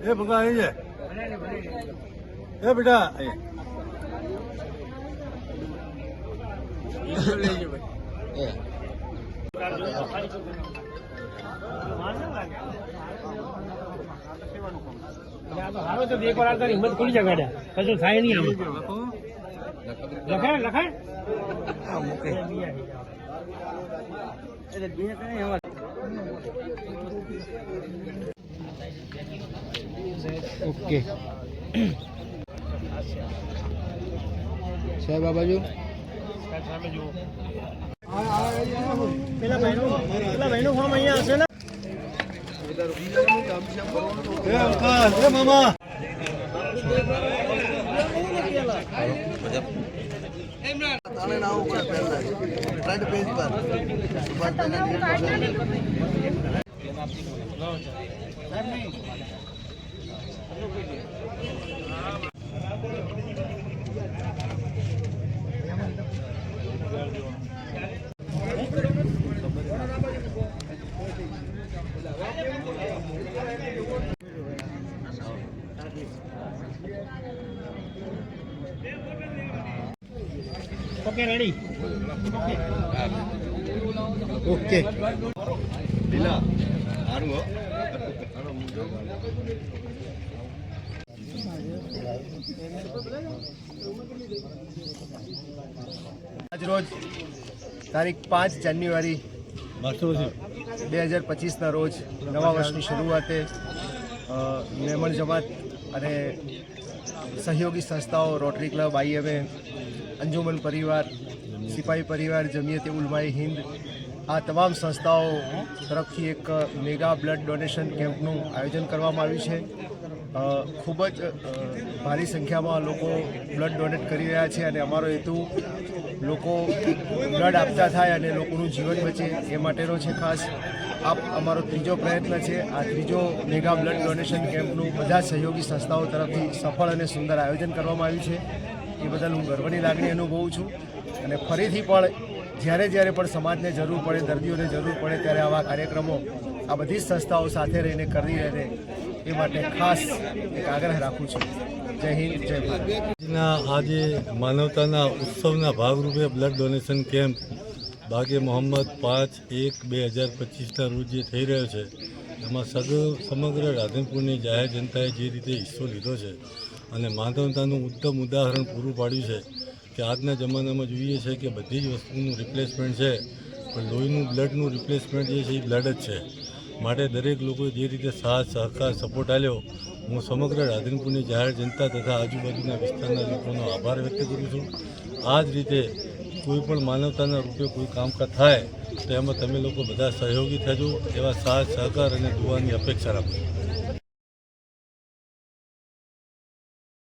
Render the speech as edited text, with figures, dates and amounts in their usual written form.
એ ભગા અહીં છે એ બેટા હારો તો એક વાર તારી હિંમત ખુલી જગાડ્યા કશું થાય નહીં આમ લખાય લખાય ઓકે સાહેબ આ બાજુ સામે જુઓ પેલા ભાઈનું ફોર્મ અહીંયા હશે ને મામા ઓકે રેડી ઓકે ઢીલા સારું હો આજરોજ તારીખ 5 જાન્યુઆરી 2025ના રોજ નવા વર્ષની શરૂઆતે મહેમાન જમાત અને સહયોગી સંસ્થાઓ રોટરી ક્લબ IMA અંજુમન પરિવાર સિપાહી પરિવાર જમિયતે ઉલમાએ હિન્દ આ તમામ સંસ્થાઓ તરફથી એક મેગા બ્લડ ડોનેશન કેમ્પનું આયોજન કરવામાં આવ્યું છે ખૂબ જ ભારી સંખ્યામાં લોકો બ્લડ ડોનેટ કરી રહ્યા છે અને અમારો હેતુ લોકો બ્લડ આપતા થાય અને લોકોનું જીવન બચે એ માટેનો છે ખાસ અમારો ત્રીજો પ્રયત્ન છે આ ત્રીજો મેગા બ્લડ ડોનેશન કેમ્પનું બધા સહયોગી સંસ્થાઓ તરફથી સફળ અને સુંદર આયોજન કરવામાં આવ્યું છે એ બદલ હું ગર્વની લાગણી અનુભવું છું અને ફરીથી પણ જ્યારે પણ સમાજને જરૂર પડે દર્દીઓને જરૂર પડે ત્યારે આવા કાર્યક્રમો આ બધી જ સંસ્થાઓ સાથે રહીને કરી રહે એ માટે ખાસ એક આગ્રહ રાખું છું જય હિન્દ જય ભારત આજે માનવતાના ઉત્સવના ભાગરૂપે બ્લડ ડોનેશન કેમ્પ બાગે મોહમ્મદ 5/1/2025ના રોજ જે થઈ રહ્યો છે એમાં સમગ્ર રાધનપુરની જાહેર જનતાએ જે રીતે હિસ્સો લીધો છે અને માનવતાનું ઉત્તમ ઉદાહરણ પૂરું પાડ્યું છે કે આજના જમાનામાં જોઈએ છે કે બધી જ વસ્તુનું રિપ્લેસમેન્ટ છે પણ લોહીનું બ્લડનું રિપ્લેસમેન્ટ જે છે એ બ્લડ જ છે માટે દરેક લોકોએ જે રીતે સાથ સહકાર સપોર્ટ આપ્યો હું સમગ્ર રાધનપુરની જાહેર જનતા તથા આજુબાજુના વિસ્તારના લોકોનો આભાર વ્યક્ત કરું છું આ જ રીતે કોઈ પણ માનવતાના રૂપે કોઈ કામકાજ થાય તો એમાં તમે લોકો બધા સહયોગી થજો એવા સાથ સહકાર અને દુઆની અપેક્ષા રાખો.